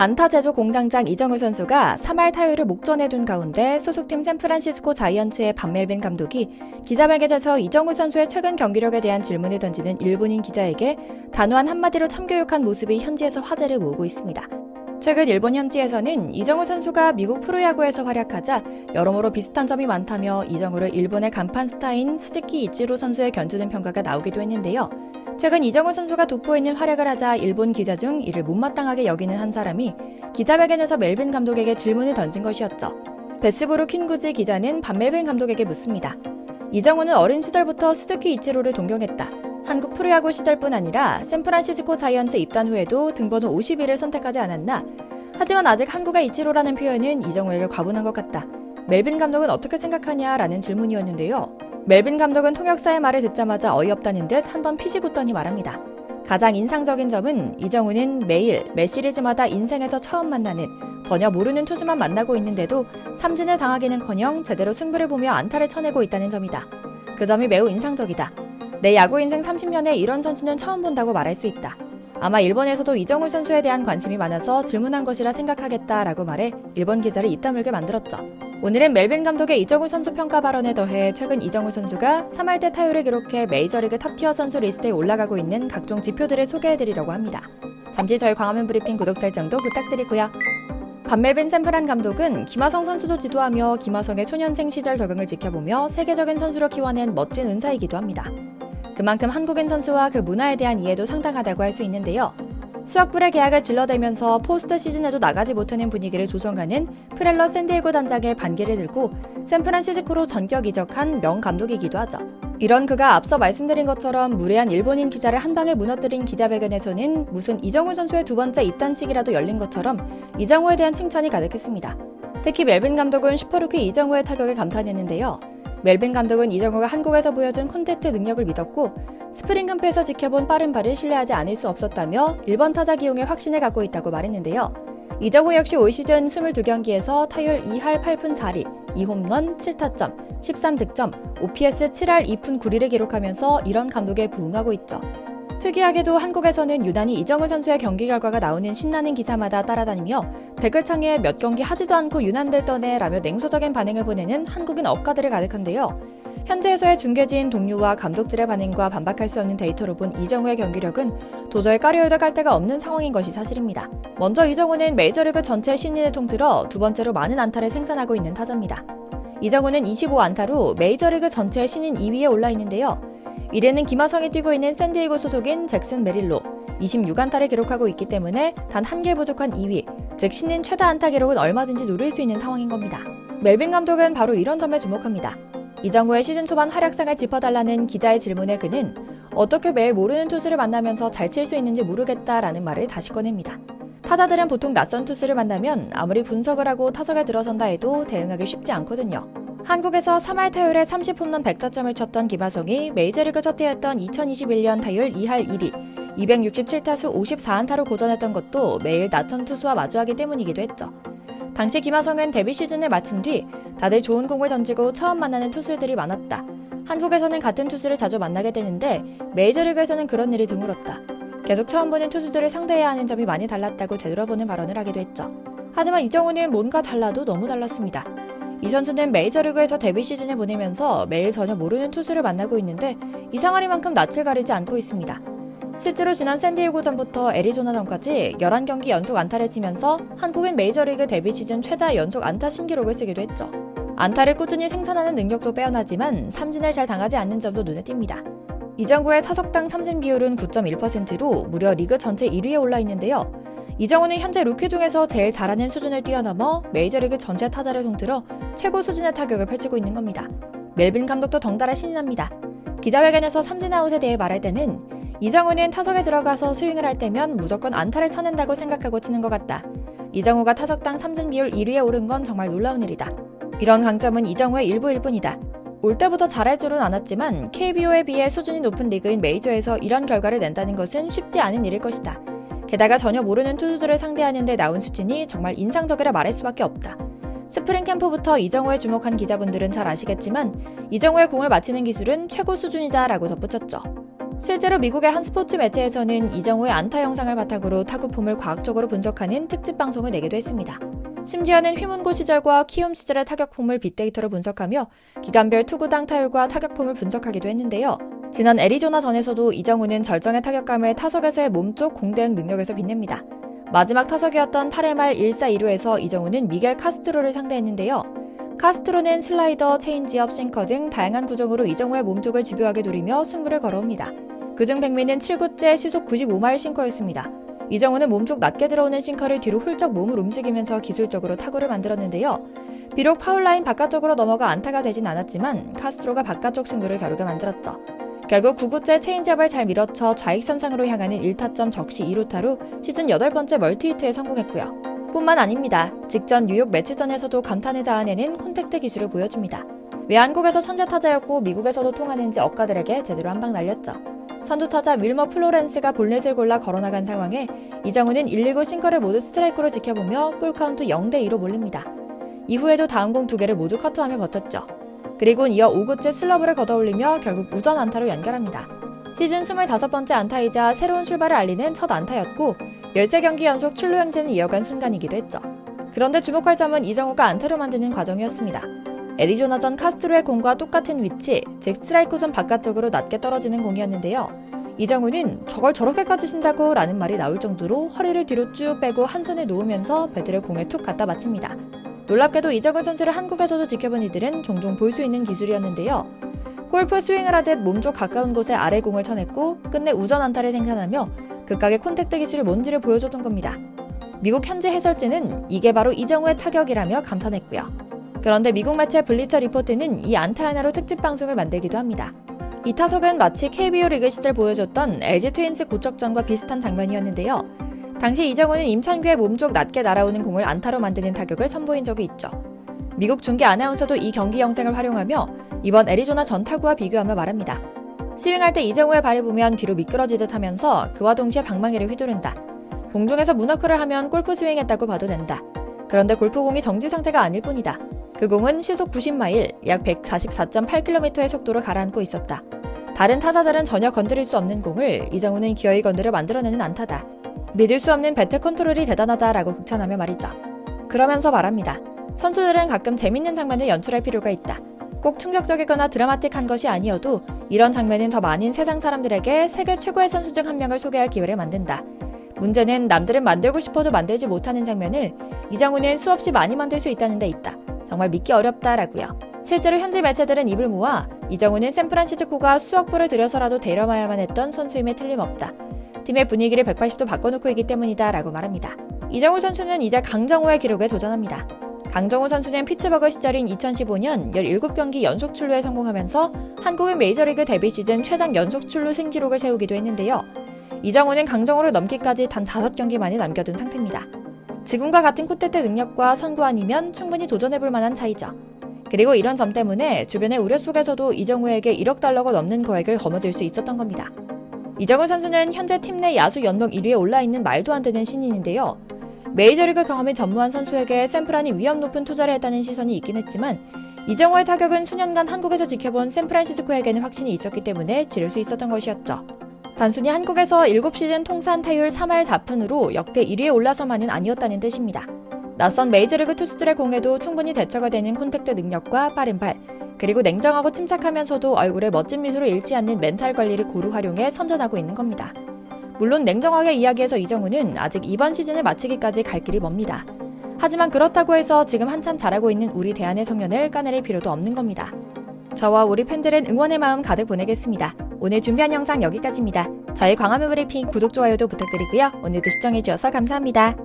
안타 제조 공장장 이정우 선수가 3할 타율을 목전에 둔 가운데 소속팀 샌프란시스코 자이언츠의 반멜빈 감독이 기자회견에서 이정우 선수의 최근 경기력에 대한 질문을 던지는 일본인 기자에게 단호한 한마디로 참교육한 모습이 현지에서 화제를 모으고 있습니다. 최근 일본 현지에서는 이정우 선수가 미국 프로야구에서 활약하자 여러모로 비슷한 점이 많다며 이정우를 일본의 간판 스타인 스즈키 이치로 선수에 견주는 평가가 나오기도 했는데요. 최근 이정우 선수가 돋보이는 활약을 하자 일본 기자 중 이를 못마땅하게 여기는 한 사람이 기자회견에서 멜빈 감독에게 질문을 던진 것이었죠. 베스브루 킨구지 기자는 반멜빈 감독에게 묻습니다. 이정우는 어린 시절부터 스즈키 이치로를 동경했다. 한국 프로야구 시절뿐 아니라 샌프란시스코 자이언츠 입단 후에도 등번호 51을 선택하지 않았나? 하지만 아직 한국의 이치로라는 표현은 이정우에게 과분한 것 같다. 멜빈 감독은 어떻게 생각하냐라는 질문이었는데요. 멜빈 감독은 통역사의 말을 듣자마자 어이없다는 듯 한번 피식 웃더니 말합니다. 가장 인상적인 점은 이정우는 매일 매 시리즈마다 인생에서 처음 만나는 전혀 모르는 투수만 만나고 있는데도 삼진을 당하기는커녕 제대로 승부를 보며 안타를 쳐내고 있다는 점이다. 그 점이 매우 인상적이다. 내 야구 인생 30년에 이런 선수는 처음 본다고 말할 수 있다. 아마 일본에서도 이정우 선수에 대한 관심이 많아서 질문한 것이라 생각하겠다라고 말해 일본 기자를 입 다물게 만들었죠. 오늘은 멜빈 감독의 이정우 선수 평가 발언에 더해 최근 이정우 선수가 3할 때 타율을 기록해 메이저리그 탑티어 선수 리스트에 올라가고 있는 각종 지표들을 소개해드리려고 합니다. 잠시 저희 광화문 브리핑 구독 설정도 부탁드리고요. 반멜빈 샌프란 감독은 김하성 선수도 지도하며 김하성의 소년생 시절 적응을 지켜보며 세계적인 선수로 키워낸 멋진 은사이기도 합니다. 그만큼 한국인 선수와 그 문화에 대한 이해도 상당하다고 할 수 있는데요. 수억불의 계약을 질러대면서 포스트 시즌에도 나가지 못하는 분위기를 조성하는 프렐러 샌디에고 단장의 반기를 들고 샌프란시스코로 전격 이적한 명감독이기도 하죠. 이런 그가 앞서 말씀드린 것처럼 무례한 일본인 기자를 한 방에 무너뜨린 기자회견에서는 무슨 이정우 선수의 두 번째 입단식이라도 열린 것처럼 이정우에 대한 칭찬이 가득했습니다. 특히 멜빈 감독은 슈퍼루키 이정우의 타격을 감탄했는데요. 멜빈 감독은 이정우가 한국에서 보여준 콘택트 능력을 믿었고 스프링 캠프에서 지켜본 빠른 발을 신뢰하지 않을 수 없었다며 1번 타자 기용에 확신을 갖고 있다고 말했는데요. 이정우 역시 올 시즌 22경기에서 타율 2할 8푼 4리, 2홈런 7타점, 13득점, OPS 7할 2푼 9리를 기록하면서 이런 감독에 부응하고 있죠. 특이하게도 한국에서는 유난히 이정우 선수의 경기 결과가 나오는 신나는 기사마다 따라다니며 댓글창에 몇 경기 하지도 않고 유난들 떠내 라며 냉소적인 반응을 보내는 한국인 억가들이 가득한데요. 현지에서의 중계진 동료와 감독들의 반응과 반박할 수 없는 데이터로 본 이정우의 경기력은 도저히 까려도 깔 데가 없는 상황인 것이 사실입니다. 먼저 이정우는 메이저리그 전체 신인을 통틀어 두 번째로 많은 안타를 생산하고 있는 타자입니다. 이정우는 25안타로 메이저리그 전체 신인 2위에 올라 있는데요. 1위는 김하성이 뛰고 있는 샌디에고 소속인 잭슨 메릴로 26안타를 기록하고 있기 때문에 단 한 개 부족한 2위, 즉 신인 최다 안타 기록은 얼마든지 누릴 수 있는 상황인 겁니다. 멜빈 감독은 바로 이런 점에 주목합니다. 이정우의 시즌 초반 활약상을 짚어달라는 기자의 질문에 그는 어떻게 매일 모르는 투수를 만나면서 잘 칠 수 있는지 모르겠다라는 말을 다시 꺼냅니다. 타자들은 보통 낯선 투수를 만나면 아무리 분석을 하고 타석에 들어선다 해도 대응하기 쉽지 않거든요. 한국에서 3할 타율에 30홈런 100타점을 쳤던 김하성이 메이저리그 첫 해였던 2021년 타율 2할 1위, 267타수 54안타로 고전했던 것도 매일 낯선 투수와 마주하기 때문이기도 했죠. 당시 김하성은 데뷔 시즌을 마친 뒤 다들 좋은 공을 던지고 처음 만나는 투수들이 많았다. 한국에서는 같은 투수를 자주 만나게 되는데 메이저리그에서는 그런 일이 드물었다. 계속 처음 보는 투수들을 상대해야 하는 점이 많이 달랐다고 되돌아보는 발언을 하기도 했죠. 하지만 이정우는 뭔가 달라도 너무 달랐습니다. 이 선수는 메이저리그에서 데뷔 시즌을 보내면서 매일 전혀 모르는 투수를 만나고 있는데 이상하리만큼 낯을 가리지 않고 있습니다. 실제로 지난 샌디에고전부터 애리조나전까지 11경기 연속 안타를 치면서 한국인 메이저리그 데뷔 시즌 최다 연속 안타 신기록을 쓰기도 했죠. 안타를 꾸준히 생산하는 능력도 빼어나지만 삼진을 잘 당하지 않는 점도 눈에 띕니다. 이정우의 타석당 삼진 비율은 9.1%로 무려 리그 전체 1위에 올라 있는데요. 이정우는 현재 루키 중에서 제일 잘하는 수준을 뛰어넘어 메이저리그 전체 타자를 통틀어 최고 수준의 타격을 펼치고 있는 겁니다. 멜빈 감독도 덩달아 신이 납니다. 기자회견에서 삼진아웃에 대해 말할 때는 이정우는 타석에 들어가서 스윙을 할 때면 무조건 안타를 쳐낸다고 생각하고 치는 것 같다. 이정우가 타석당 삼진 비율 1위에 오른 건 정말 놀라운 일이다. 이런 강점은 이정우의 일부일 뿐이다. 올 때부터 잘할 줄은 알았지만 KBO에 비해 수준이 높은 리그인 메이저에서 이런 결과를 낸다는 것은 쉽지 않은 일일 것이다. 게다가 전혀 모르는 투수들을 상대하는데 나온 수준이 정말 인상적이라 말할 수밖에 없다. 스프링 캠프부터 이정우에 주목한 기자분들은 잘 아시겠지만 이정우의 공을 맞히는 기술은 최고 수준이다 라고 덧붙였죠. 실제로 미국의 한 스포츠 매체에서는 이정우의 안타 영상을 바탕으로 타구폼을 과학적으로 분석하는 특집 방송을 내기도 했습니다. 심지어는 휘문고 시절과 키움 시절의 타격폼을 빅데이터로 분석하며 기간별 투구당 타율과 타격폼을 분석하기도 했는데요. 지난 애리조나전에서도 이정우는 절정의 타격감을 타석에서의 몸쪽 공대응 능력에서 빛냅니다. 마지막 타석이었던 8회 말 1사 2루에서 이정우는 미겔 카스트로를 상대했는데요. 카스트로는 슬라이더, 체인지업, 싱커 등 다양한 구종으로 이정우의 몸쪽을 집요하게 노리며 승부를 걸어옵니다. 그중 백미는 7구째 시속 95마일 싱커였습니다. 이정우는 몸쪽 낮게 들어오는 싱커를 뒤로 훌쩍 몸을 움직이면서 기술적으로 타구를 만들었는데요. 비록 파울라인 바깥쪽으로 넘어가 안타가 되진 않았지만 카스트로가 바깥쪽 승부를 겨루게 만들었죠. 결국 9구째 체인지업을 잘 밀어쳐 좌익선상으로 향하는 1타점 적시 2루타로 시즌 8번째 멀티히트에 성공했고요. 뿐만 아닙니다. 직전 뉴욕 매치전에서도 감탄을 자아내는 콘택트 기술을 보여줍니다. 외한국에서 천재타자였고 미국에서도 통하는지 억가들에게 제대로 한 방 날렸죠. 선두타자 윌머 플로렌스가 볼넷을 골라 걸어나간 상황에 이정우는 1-2구 싱커를 모두 스트라이크로 지켜보며 볼카운트 0대2로 몰립니다. 이후에도 다음 공 2개를 모두 커트하며 버텼죠. 그리고 이어 5구째 슬러브를 걷어올리며 결국 우전 안타로 연결합니다. 시즌 25번째 안타이자 새로운 출발을 알리는 첫 안타였고 13경기 연속 출루 행진을 이어간 순간이기도 했죠. 그런데 주목할 점은 이정우가 안타로 만드는 과정이었습니다. 애리조나전 카스트로의 공과 똑같은 위치, 즉 스트라이크 존 바깥쪽으로 낮게 떨어지는 공이었는데요. 이정우는 저걸 저렇게까지 친다고 라는 말이 나올 정도로 허리를 뒤로 쭉 빼고 한 손에 놓으면서 배트를 공에 툭 갖다 맞춥니다. 놀랍게도 이정우 선수를 한국에서도 지켜본 이들은 종종 볼 수 있는 기술이었는데요. 골프 스윙을 하듯 몸쪽 가까운 곳에 아래 공을 쳐냈고 끝내 우전 안타를 생산하며 극각의 콘택트 기술이 뭔지를 보여줬던 겁니다. 미국 현지 해설진은 이게 바로 이정우의 타격이라며 감탄했고요. 그런데 미국 매체 블리처 리포트는 이 안타 하나로 특집 방송을 만들기도 합니다. 이 타석은 마치 KBO 리그 시절 보여줬던 LG 트윈스 고척전과 비슷한 장면이었는데요. 당시 이정우는 임찬규의 몸쪽 낮게 날아오는 공을 안타로 만드는 타격을 선보인 적이 있죠. 미국 중계 아나운서도 이 경기 영상을 활용하며 이번 애리조나 전 타구와 비교하며 말합니다. 스윙할 때 이정우의 발을 보면 뒤로 미끄러지듯 하면서 그와 동시에 방망이를 휘두른다. 공중에서 문워크를 하면 골프 스윙했다고 봐도 된다. 그런데 골프공이 정지 상태가 아닐 뿐이다. 그 공은 시속 90마일, 약 144.8km의 속도로 가라앉고 있었다. 다른 타자들은 전혀 건드릴 수 없는 공을 이정우는 기어이 건드려 만들어내는 안타다. 믿을 수 없는 배트 컨트롤이 대단하다라고 극찬하며 말이죠. 그러면서 말합니다. 선수들은 가끔 재밌는 장면을 연출할 필요가 있다. 꼭 충격적이거나 드라마틱한 것이 아니어도 이런 장면은 더 많은 세상 사람들에게 세계 최고의 선수 중 한 명을 소개할 기회를 만든다. 문제는 남들은 만들고 싶어도 만들지 못하는 장면을 이정우는 수없이 많이 만들 수 있다는 데 있다. 정말 믿기 어렵다라고요. 실제로 현지 매체들은 입을 모아 이정우는 샌프란시스코가 수억 불을 들여서라도 데려와야만 했던 선수임에 틀림없다. 팀의 분위기를 180도 바꿔놓고 있기 때문이다 라고 말합니다. 이정우 선수는 이제 강정호의 기록에 도전합니다. 강정호 선수는 피츠버그 시절인 2015년 17경기 연속 출루에 성공하면서 한국인 메이저리그 데뷔 시즌 최장 연속 출루 신기록을 세우기도 했는데요. 이정우는 강정호를 넘기까지 단 5경기 만에 남겨둔 상태입니다. 지금과 같은 콘택트 능력과 선구안이면 충분히 도전해볼 만한 차이죠. 그리고 이런 점 때문에 주변의 우려 속에서도 이정우에게 1억 달러가 넘는 거액을 거머쥘 수 있었던 겁니다. 이정우 선수는 현재 팀 내 야수 연봉 1위에 올라있는 말도 안 되는 신인인데요. 메이저리그 경험이 전무한 선수에게 샌프란이 위험 높은 투자를 했다는 시선이 있긴 했지만 이정우의 타격은 수년간 한국에서 지켜본 샌프란시스코에게는 확신이 있었기 때문에 지를 수 있었던 것이었죠. 단순히 한국에서 7시즌 통산 타율 3할 4푼으로 역대 1위에 올라서만은 아니었다는 뜻입니다. 낯선 메이저리그 투수들의 공에도 충분히 대처가 되는 콘택트 능력과 빠른 발, 그리고 냉정하고 침착하면서도 얼굴에 멋진 미소를 잃지 않는 멘탈 관리를 고루 활용해 선전하고 있는 겁니다. 물론 냉정하게 이야기해서 이정우는 아직 이번 시즌을 마치기까지 갈 길이 멉니다. 하지만 그렇다고 해서 지금 한참 잘하고 있는 우리 대한의 청년을 까내릴 필요도 없는 겁니다. 저와 우리 팬들은 응원의 마음 가득 보내겠습니다. 오늘 준비한 영상 여기까지입니다. 저희 광화문 브리핑 구독, 좋아요도 부탁드리고요. 오늘도 시청해주셔서 감사합니다.